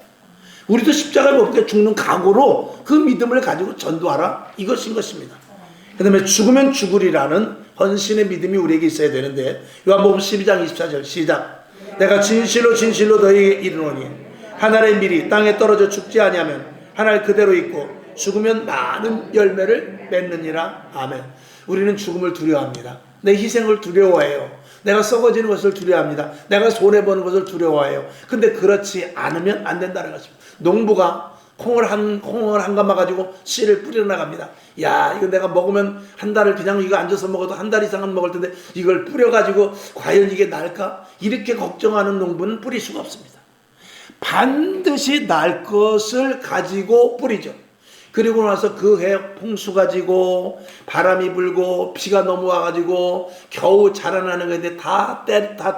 우리도 십자가에 못 박혀 죽는 각오로 그 믿음을 가지고 전도하라, 이것인 것입니다. 그 다음에 죽으면 죽으리라는 헌신의 믿음이 우리에게 있어야 되는데 요한복음 12장 24절 시작. 내가 진실로 진실로 너희에게 이르노니 한 알의 밀이 땅에 떨어져 죽지 아니하면 한 알 그대로 있고 죽으면 많은 열매를 맺느니라. 아멘. 우리는 죽음을 두려워합니다. 내 희생을 두려워해요. 내가 썩어지는 것을 두려워합니다. 내가 손해보는 것을 두려워해요. 근데 그렇지 않으면 안 된다는 것입니다. 농부가 콩을 한 가마 가지고 씨를 뿌려 나갑니다. 야, 이거 내가 먹으면 한 달을 그냥 이거 앉아서 먹어도 한 달 이상은 먹을 텐데 이걸 뿌려가지고 과연 이게 날까? 이렇게 걱정하는 농부는 뿌릴 수가 없습니다. 반드시 날 것을 가지고 뿌리죠. 그리고 나서 그 해 홍수 가지고 바람이 불고 비가 넘어와가지고 겨우 자라나는 건데 다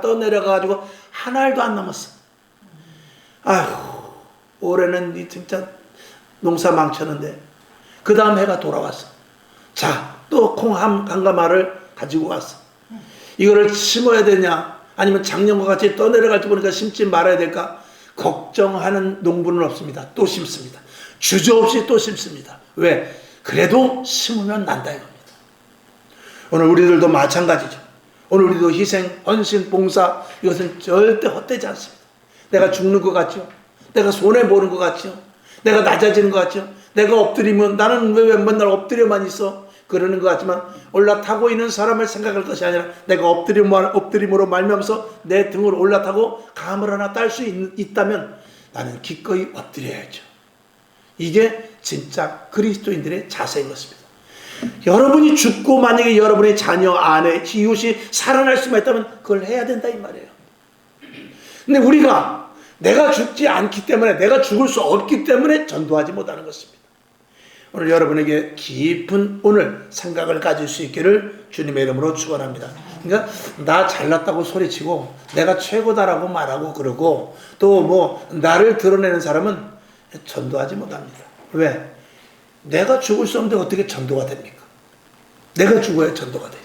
떠내려가가지고 한 알도 안 남았어. 아휴, 올해는 진짜 농사 망쳤는데 그 다음 해가 돌아왔어. 자, 또 콩 한 가마를 가지고 왔어. 이거를 심어야 되냐, 아니면 작년과 같이 떠내려갈지 보니까 심지 말아야 될까 걱정하는 농부는 없습니다. 또 심습니다. 주저없이 또 심습니다. 왜? 그래도 심으면 난다 이겁니다. 오늘 우리들도 마찬가지죠. 오늘 우리도 희생, 헌신, 봉사, 이것은 절대 헛되지 않습니다. 내가 죽는 것 같죠? 내가 손해보는 것 같죠? 내가 낮아지는 것 같죠? 내가 엎드리면 나는 왜 맨날 엎드려만 있어? 그러는 것 같지만 올라타고 있는 사람을 생각할 것이 아니라 내가 엎드림으로 말미암아서 내 등을 올라타고 감을 하나 딸 수 있다면 나는 기꺼이 엎드려야죠. 이게 진짜 그리스도인들의 자세인 것입니다. 여러분이 죽고 만약에 여러분의 자녀, 아내, 이웃이 살아날 수만 있다면 그걸 해야 된다 이 말이에요. 근데 우리가 내가 죽지 않기 때문에, 내가 죽을 수 없기 때문에 전도하지 못하는 것입니다. 오늘 여러분에게 깊은 오늘 생각을 가질 수 있기를 주님의 이름으로 축원합니다. 그러니까 나 잘났다고 소리치고 내가 최고다라고 말하고 그러고 또 뭐 나를 드러내는 사람은 전도하지 못합니다. 왜? 내가 죽을 수 없는데 어떻게 전도가 됩니까? 내가 죽어야 전도가 되지.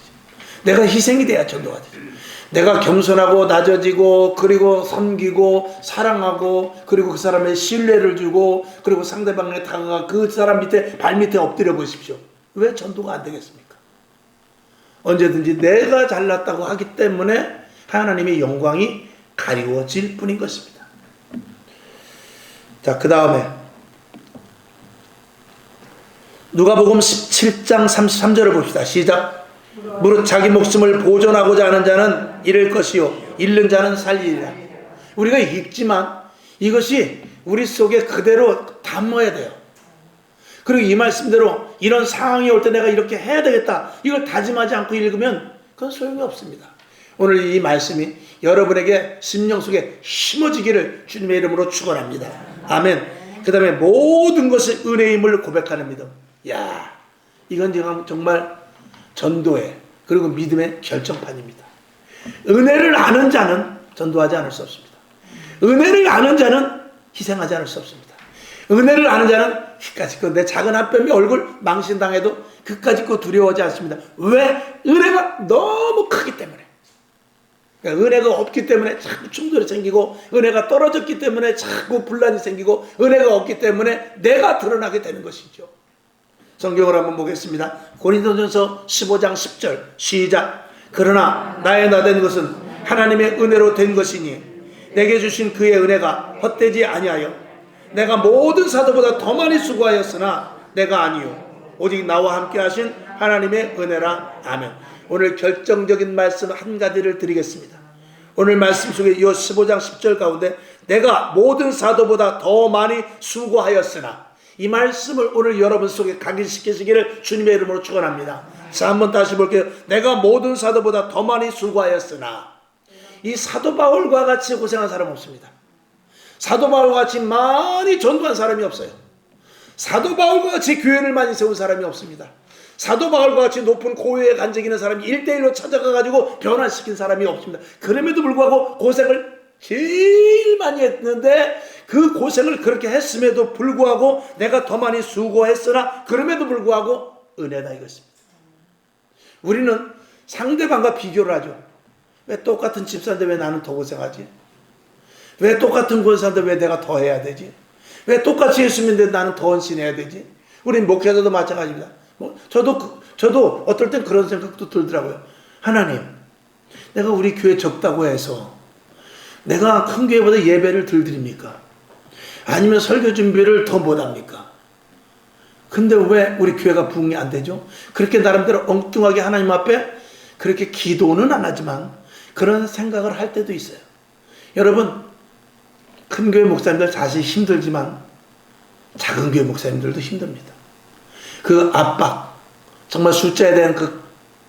내가 희생이 돼야 전도가 되지. 내가 겸손하고 낮아지고 그리고 섬기고 사랑하고 그리고 그 사람의 신뢰를 주고 그리고 상대방에 다가가 그 사람 밑에 발밑에 엎드려 보십시오. 왜 전도가 안 되겠습니까? 언제든지 내가 잘났다고 하기 때문에 하나님의 영광이 가리워질 뿐인 것입니다. 자, 그 다음에 누가복음 17장 33절을 봅시다. 시작. 무릇 자기 목숨을 보존하고자 하는 자는 잃을 것이요 잃는 자는 살리리라. 우리가 읽지만 이것이 우리 속에 그대로 담아야 돼요. 그리고 이 말씀대로 이런 상황이 올 때 내가 이렇게 해야 되겠다, 이걸 다짐하지 않고 읽으면 그건 소용이 없습니다. 오늘 이 말씀이 여러분에게 심령 속에 심어지기를 주님의 이름으로 축원합니다. 아멘. 그 다음에 모든 것이 은혜임을 고백하는 믿음. 야, 이건 정말 전도의 그리고 믿음의 결정판입니다. 은혜를 아는 자는 전도하지 않을 수 없습니다. 은혜를 아는 자는 희생하지 않을 수 없습니다. 은혜를 아는 자는 그까짓 내 작은 한 뼘이 얼굴 망신당해도 그까짓 거 두려워하지 않습니다. 왜? 은혜가 너무 크기 때문에. 그러니까 은혜가 없기 때문에 자꾸 충돌이 생기고, 은혜가 떨어졌기 때문에 자꾸 분란이 생기고, 은혜가 없기 때문에 내가 드러나게 되는 것이죠. 성경을 한번 보겠습니다. 고린도전서 15장 10절 시작. 그러나 나의 나된 것은 하나님의 은혜로 된 것이니 내게 주신 그의 은혜가 헛되지 아니하여 내가 모든 사도보다 더 많이 수고하였으나 내가 아니요 오직 나와 함께 하신 하나님의 은혜라. 아멘. 오늘 결정적인 말씀 한 가지를 드리겠습니다. 오늘 말씀 속에 이 15장 10절 가운데 내가 모든 사도보다 더 많이 수고하였으나, 이 말씀을 오늘 여러분 속에 각인시키시기를 주님의 이름으로 축원합니다. 자, 한번 다시 볼게요. 내가 모든 사도보다 더 많이 수고하였으나. 이 사도 바울과 같이 고생한 사람 없습니다. 사도 바울과 같이 많이 전도한 사람이 없어요. 사도 바울과 같이 교회를 많이 세운 사람이 없습니다. 사도 바울과 같이 높은 고유에 간직이는 사람이 1대1로 찾아가가지고 변화시킨 사람이 없습니다. 그럼에도 불구하고 고생을 제일 많이 했는데, 그 고생을 그렇게 했음에도 불구하고 내가 더 많이 수고했으나 그럼에도 불구하고 은혜다 이것입니다. 우리는 상대방과 비교를 하죠. 왜 똑같은 집사인데 왜 나는 더 고생하지? 왜 똑같은 권사인데 왜 내가 더 해야 되지? 왜 똑같이 예수님인데 나는 더 헌신해야 되지? 우리 목회자도 마찬가지입니다. 저도 어떨 땐 그런 생각도 들더라고요. 하나님, 내가 우리 교회 적다고 해서 내가 큰 교회보다 예배를 덜 드립니까? 아니면 설교 준비를 더 못합니까? 근데 왜 우리 교회가 부흥이 안 되죠? 그렇게 나름대로 엉뚱하게 하나님 앞에 그렇게 기도는 안 하지만 그런 생각을 할 때도 있어요. 여러분, 큰 교회 목사님들 사실 힘들지만 작은 교회 목사님들도 힘듭니다. 그 압박, 정말 숫자에 대한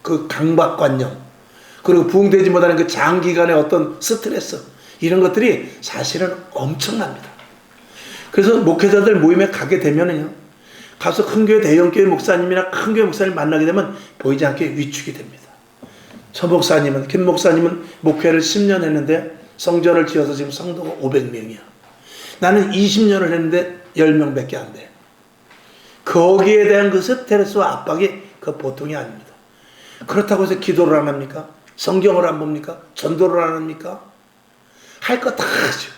그 강박관념, 그리고 부흥되지 못하는 그 장기간의 어떤 스트레스, 이런 것들이 사실은 엄청납니다. 그래서 목회자들 모임에 가게 되면은요, 가서 큰 교회 대형교회 목사님이나 큰 교회 목사님 만나게 되면 보이지 않게 위축이 됩니다. 김 목사님은 목회를 10년 했는데 성전을 지어서 지금 성도가 500명이야. 나는 20년을 했는데 10명밖에 안 돼. 거기에 대한 그 스트레스와 압박이 그 보통이 아닙니다. 그렇다고 해서 기도를 안 합니까? 성경을 안 봅니까? 전도를 안 합니까? 할 거 다 하죠.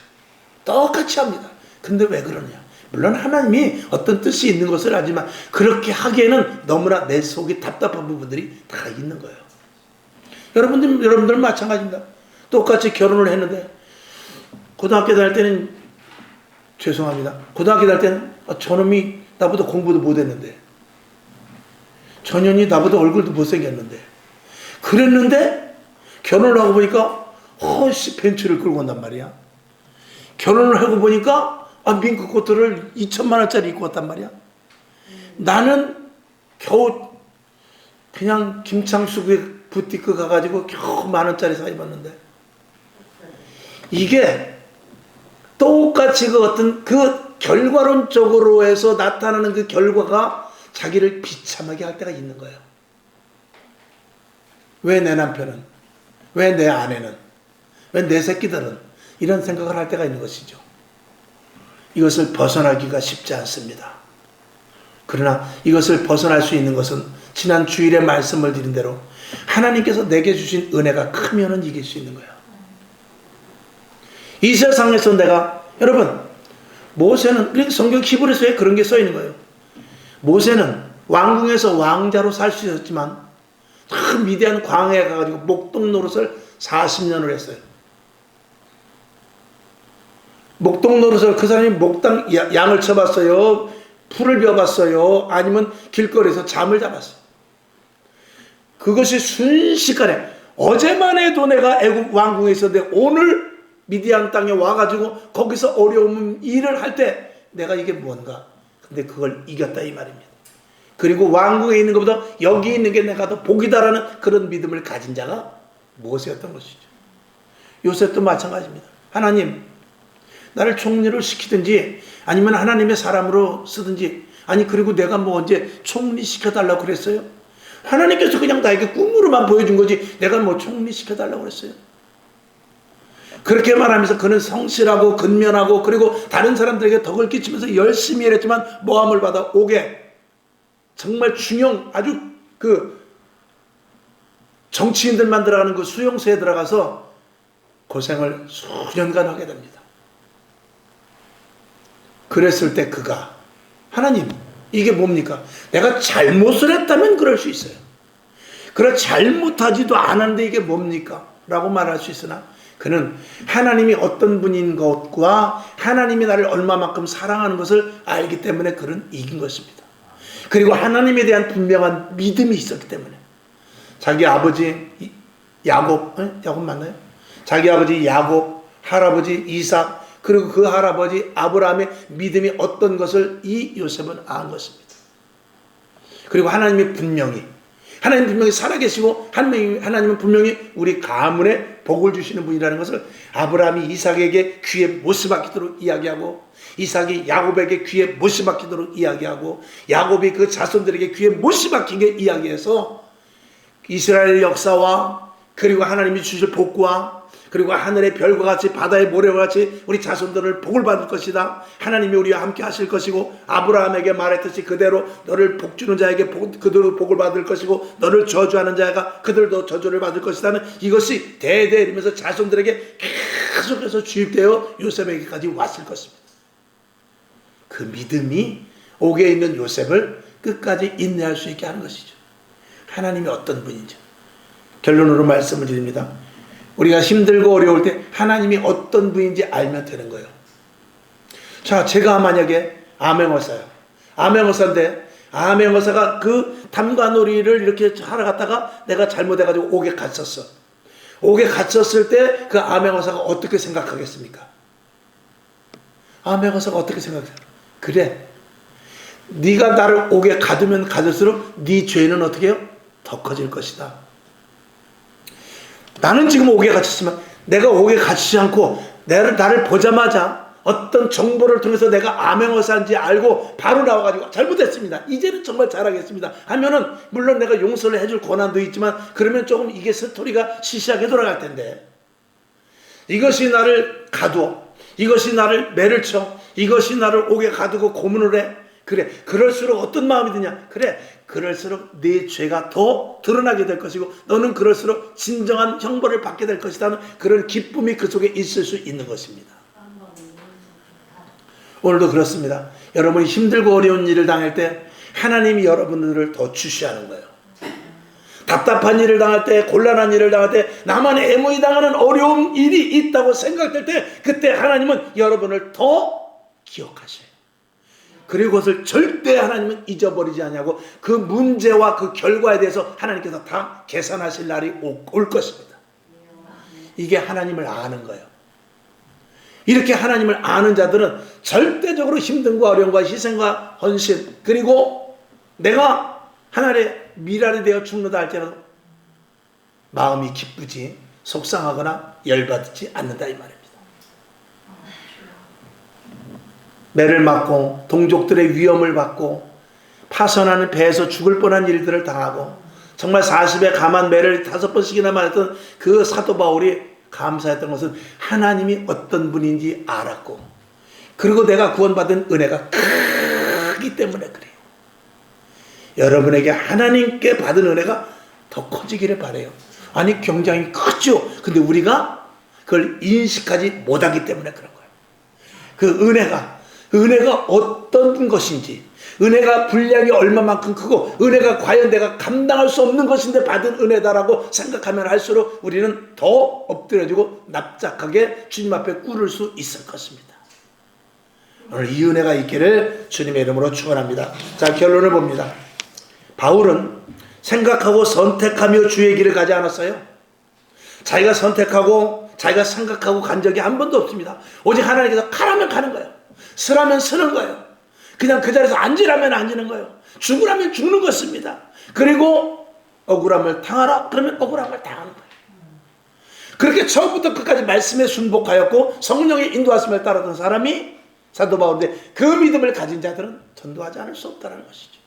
똑같이 합니다. 근데 왜 그러냐? 물론 하나님이 어떤 뜻이 있는 것을 알지만 그렇게 하기에는 너무나 내 속이 답답한 부분들이 다 있는 거예요. 여러분들은 마찬가지입니다. 똑같이 결혼을 했는데 고등학교 다닐 때는 죄송합니다. 고등학교 다닐 때는 저놈이 나보다 공부도 못했는데 전현이 나보다 얼굴도 못생겼는데 그랬는데 결혼을 하고 보니까 벤츠를 끌고 온단 말이야. 결혼을 하고 보니까 민크 코트를 2천만 원짜리 입고 왔단 말이야. 나는 겨우 그냥 김창숙의 부티크 가가지고 겨우 10,000원짜리 사 입었는데 이게 똑같이 그 어떤 그 결과론적으로 해서 나타나는 그 결과가 자기를 비참하게 할 때가 있는 거예요. 왜 내 남편은? 왜 내 아내는? 왜 내 새끼들은? 이런 생각을 할 때가 있는 것이죠. 이것을 벗어나기가 쉽지 않습니다. 그러나 이것을 벗어날 수 있는 것은 지난 주일에 말씀을 드린 대로 하나님께서 내게 주신 은혜가 크면은 이길 수 있는 거예요. 이 세상에서 여러분 모세는 성경 히브리서에 그런 게 써 있는 거예요. 모세는 왕궁에서 왕자로 살 수 있었지만 큰 미디안 광야에 가가지고 목동 노릇을 40년을 했어요. 목동 노릇을 그 사람이 양을 쳐봤어요. 풀을 베어봤어요. 아니면 길거리에서 잠을 잡았어요. 그것이 순식간에 어제만 해도 내가 애굽 왕궁에 있었는데 오늘 미디안 땅에 와가지고 거기서 어려운 일을 할 때 내가 이게 뭔가. 근데 그걸 이겼다 이 말입니다. 그리고 왕궁에 있는 것보다 여기 있는 게 내가 더 복이다라는 그런 믿음을 가진 자가 모세였던 것이죠. 요셉도 마찬가지입니다. 하나님 나를 총리를 시키든지 아니면 하나님의 사람으로 쓰든지 아니 그리고 내가 뭐 언제 총리 시켜달라고 그랬어요? 하나님께서 그냥 나에게 꿈으로만 보여준 거지 내가 뭐 총리 시켜달라고 그랬어요? 그렇게 말하면서 그는 성실하고 근면하고 그리고 다른 사람들에게 덕을 끼치면서 열심히 일했지만 모함을 받아 옥에 정말 중형 아주 그 정치인들만 들어가는 그 수용소에 들어가서 고생을 수년간 하게 됩니다. 그랬을 때 그가 하나님 이게 뭡니까? 내가 잘못을 했다면 그럴 수 있어요. 그래 잘못하지도 않았는데 이게 뭡니까? 라고 말할 수 있으나 그는 하나님이 어떤 분인 것과 하나님이 나를 얼마만큼 사랑하는 것을 알기 때문에 그는 이긴 것입니다. 그리고 하나님에 대한 분명한 믿음이 있었기 때문에 자기 아버지 야곱 맞나요? 자기 아버지 야곱, 할아버지 이삭 그리고 그 할아버지 아브라함의 믿음이 어떤 것을 이 요셉은 안 것입니다. 그리고 하나님이 분명히 살아계시고 하나님은 분명히 우리 가문에 복을 주시는 분이라는 것을 아브라함이 이삭에게 귀에 못이 박히도록 이야기하고 이삭이 야곱에게 귀에 못이 박히도록 이야기하고 야곱이 그 자손들에게 귀에 못이 박히게 이야기해서 이스라엘 역사와 그리고 하나님이 주실 복과 그리고 하늘의 별과 같이 바다의 모래와 같이 우리 자손들을 복을 받을 것이다. 하나님이 우리와 함께 하실 것이고 아브라함에게 말했듯이 그대로 너를 복주는 자에게 그대로 복을 받을 것이고 너를 저주하는 자가 그들도 저주를 받을 것이다는 이것이 대대 이러면서 자손들에게 계속해서 주입되어 요셉에게까지 왔을 것입니다. 그 믿음이 옥에 있는 요셉을 끝까지 인내할 수 있게 하는 것이죠. 하나님이 어떤 분인지 결론으로 말씀을 드립니다. 우리가 힘들고 어려울 때 하나님이 어떤 분인지 알면 되는 거예요. 자, 제가 만약에 암행어사예요. 암행어사인데 암행어사가 그 탐관오리를 이렇게 하러 갔다가 내가 잘못해가지고 옥에 갇혔어. 옥에 갇혔을 때 그 암행어사가 어떻게 생각하겠습니까? 암행어사가 어떻게 생각해요? 그래, 네가 나를 옥에 가두면 가둘수록 네 죄는 어떻게 해요? 더 커질 것이다. 나는 지금 옥에 갇혔지만 내가 옥에 갇히지 않고 나를 보자마자 어떤 정보를 통해서 내가 암행어사인지 알고 바로 나와가지고 잘못했습니다. 이제는 정말 잘하겠습니다. 하면은 물론 내가 용서를 해줄 권한도 있지만 그러면 조금 이게 스토리가 시시하게 돌아갈 텐데 이것이 나를 가두어 이것이 나를 매를 쳐 이것이 나를 옥에 가두고 고문을 해 그래, 그럴수록 어떤 마음이 드냐? 그래, 그럴수록 네 죄가 더 드러나게 될 것이고 너는 그럴수록 진정한 형벌을 받게 될 것이라는 그런 기쁨이 그 속에 있을 수 있는 것입니다. 오늘도 그렇습니다. 여러분이 힘들고 어려운 일을 당할 때 하나님이 여러분들을 더 주시하는 거예요. 답답한 일을 당할 때, 곤란한 일을 당할 때, 나만 애무이 당하는 어려운 일이 있다고 생각될 때 그때 하나님은 여러분을 더 기억하셔요. 그리고 그것을 절대 하나님은 잊어버리지 않냐고 그 문제와 그 결과에 대해서 하나님께서 다 계산하실 날이 올 것입니다. 이게 하나님을 아는 거예요. 이렇게 하나님을 아는 자들은 절대적으로 힘든과 어려움과 희생과 헌신 그리고 내가 하나님의 미랄이 되어 죽는다 할지라도 마음이 기쁘지 속상하거나 열받지 않는다 이 말입니다. 매를 맞고 동족들의 위험을 받고 파선하는 배에서 죽을 뻔한 일들을 당하고 정말 40에 감한 매를 5번씩이나 맞았던 그 사도 바울이 감사했던 것은 하나님이 어떤 분인지 알았고 그리고 내가 구원받은 은혜가 크기 때문에 그래요. 여러분에게 하나님께 받은 은혜가 더 커지기를 바라요. 아니 굉장히 크죠. 근데 우리가 그걸 인식하지 못하기 때문에 그런 거예요. 그 은혜가 어떤 것인지 은혜가 분량이 얼마만큼 크고 은혜가 과연 내가 감당할 수 없는 것인데 받은 은혜다라고 생각하면 할수록 우리는 더 엎드려지고 납작하게 주님 앞에 꿇을 수 있을 것입니다. 오늘 이 은혜가 있기를 주님의 이름으로 축원합니다. 자, 결론을 봅니다. 바울은 생각하고 선택하며 주의 길을 가지 않았어요. 자기가 선택하고 자기가 생각하고 간 적이 한 번도 없습니다. 오직 하나님께서 가라면 가는 거예요. 서라면 서는 거예요. 그냥 그 자리에서 앉으라면 앉는 거예요. 죽으라면 죽는 것입니다. 그리고 억울함을 당하라 그러면 억울함을 당하는 거예요. 그렇게 처음부터 끝까지 말씀에 순복하였고 성령의 인도하심을 따르던 사람이 사도 바울인데 그 믿음을 가진 자들은 전도하지 않을 수 없다는 것이죠.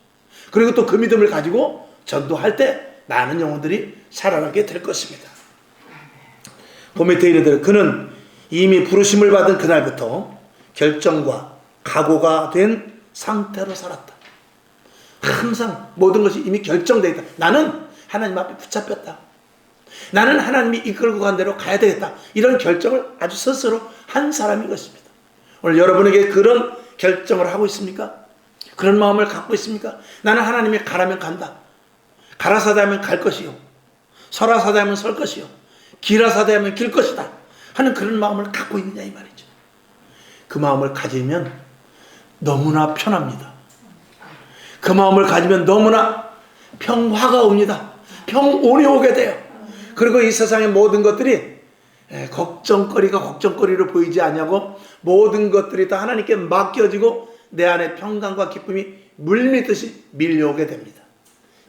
그리고 또 그 믿음을 가지고 전도할 때 많은 영혼들이 살아나게 될 것입니다. 그 밑에 이르되 그는 이미 부르심을 받은 그날부터 결정과 각오가 된 상태로 살았다. 항상 모든 것이 이미 결정되어 있다. 나는 하나님 앞에 붙잡혔다. 나는 하나님이 이끌고 간 대로 가야 되겠다. 이런 결정을 아주 스스로 한 사람인 것입니다. 오늘 여러분에게 그런 결정을 하고 있습니까? 그런 마음을 갖고 있습니까? 나는 하나님이 가라면 간다. 가라사대 하면 갈 것이요. 설하사대 하면 설 것이요. 길하사대 하면 길 것이다. 하는 그런 마음을 갖고 있느냐 이 말이죠. 그 마음을 가지면 너무나 편합니다. 그 마음을 가지면 너무나 평화가 옵니다. 평온이 오게 돼요. 그리고 이 세상의 모든 것들이 걱정거리가 걱정거리로 보이지 않냐고 모든 것들이 다 하나님께 맡겨지고 내 안에 평강과 기쁨이 물밀듯이 밀려오게 됩니다.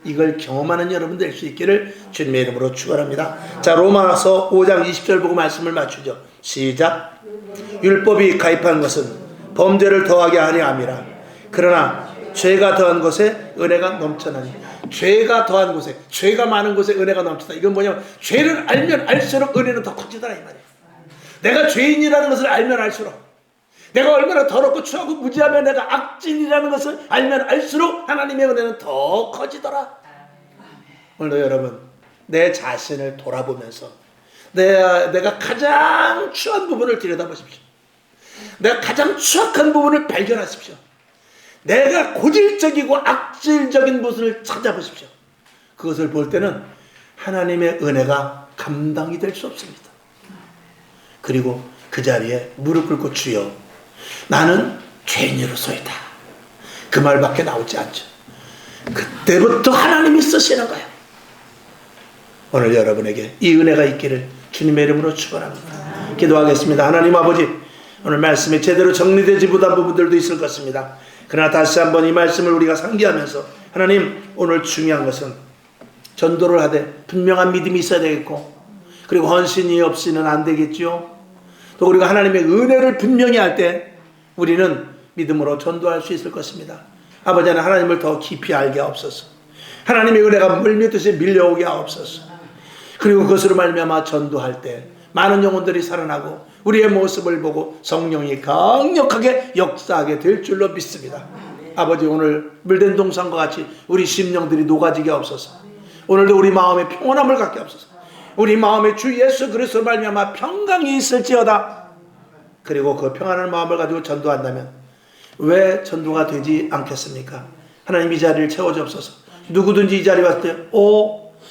이걸 경험하는 여러분 될 수 있기를 주님의 이름으로 축원합니다. 자, 로마서 5장 20절 보고 말씀을 맞추죠. 시작. 율법이 가입한 것은 범죄를 더하게 하려 함이라. 그러나 죄가 더한 곳에 은혜가 넘쳐나니. 죄가 더한 곳에, 죄가 많은 곳에 은혜가 넘쳐나. 이건 뭐냐면 죄를 알면 알수록 은혜는 더 커지더라 이 말이에요. 내가 죄인이라는 것을 알면 알수록, 내가 얼마나 더럽고 추하고 무지하면 내가 악진이라는 것을 알면 알수록 하나님의 은혜는 더 커지더라. 오늘도 여러분 내 자신을 돌아보면서 내가 가장 추한 부분을 들여다보십시오. 내가 가장 추악한 부분을 발견하십시오. 내가 고질적이고 악질적인 모습을 찾아보십시오. 그것을 볼 때는 하나님의 은혜가 감당이 될 수 없습니다. 그리고 그 자리에 무릎 꿇고 주여 나는 죄인으로서이다. 그 말밖에 나오지 않죠. 그때부터 하나님이 쓰시는 거예요. 오늘 여러분에게 이 은혜가 있기를 주님의 이름으로 축원합니다. 기도하겠습니다. 하나님 아버지, 오늘 말씀이 제대로 정리되지 못한 부분들도 있을 것입니다. 그러나 다시 한번 이 말씀을 우리가 상기하면서 하나님, 오늘 중요한 것은 전도를 하되 분명한 믿음이 있어야 되겠고 그리고 헌신이 없이는 안 되겠죠. 또 우리가 하나님의 은혜를 분명히 할 때 우리는 믿음으로 전도할 수 있을 것입니다. 아버지 하나님, 하나님을 더 깊이 알게 하옵소서. 하나님의 은혜가 물밀듯이 밀려오게 하옵소서. 그리고 그것으로 말미암아 전도할 때 많은 영혼들이 살아나고 우리의 모습을 보고 성령이 강력하게 역사하게 될 줄로 믿습니다. 아버지, 오늘 물된 동산과 같이 우리 심령들이 녹아지게 없어서 오늘도 우리 마음에 평온함을 갖게 없어서 우리 마음에 주 예수 그리스도로 말미암아 평강이 있을지어다. 그리고 그 평안한 마음을 가지고 전도한다면 왜 전도가 되지 않겠습니까? 하나님 이 자리를 채워주옵소서. 누구든지 이 자리에 왔을 때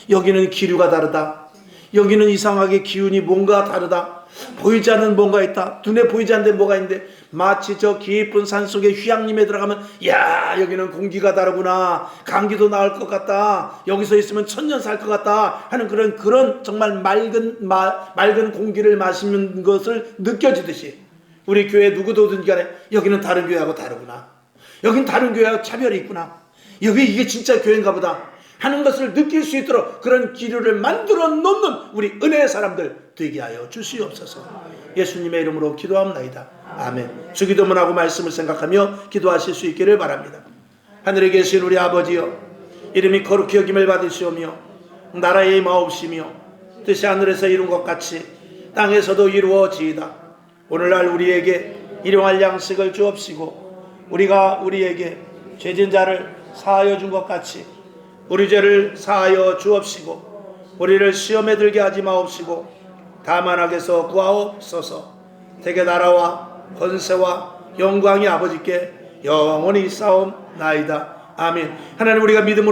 여기는 기류가 다르다, 여기는 이상하게 기운이 뭔가 다르다, 보이지 않는 뭔가 있다, 눈에 보이지 않는 뭐가 있는데 마치 저 깊은 산속에 휴양림에 들어가면 야, 여기는 공기가 다르구나, 감기도 나을 것 같다, 여기서 있으면 천년 살 것 같다 하는 그런 정말 맑은 공기를 마시는 것을 느껴지듯이 우리 교회 누구든지 간에 여기는 다른 교회하고 다르구나, 여긴 다른 교회하고 차별이 있구나, 여기 이게 진짜 교회인가 보다 하는 것을 느낄 수 있도록 그런 기류를 만들어 놓는 우리 은혜의 사람들 되게 하여 주시옵소서. 예수님의 이름으로 기도합나이다. 아멘. 주기도문하고 말씀을 생각하며 기도하실 수 있기를 바랍니다. 하늘에 계신 우리 아버지여, 이름이 거룩히 여김을 받으시오며 나라의 임하옵시며 뜻이 하늘에서 이룬 것 같이 땅에서도 이루어지이다. 오늘날 우리에게 일용할 양식을 주옵시고 우리가 우리에게 죄진 자를 사하여 준 것 같이 우리 죄를 사하여 주옵시고 우리를 시험에 들게 하지 마옵시고 다만 악에서 구하옵소서. 대개 나라와 권세와 영광이 아버지께 영원히 싸움나이다. 아멘. 하나님, 우리가 믿음으로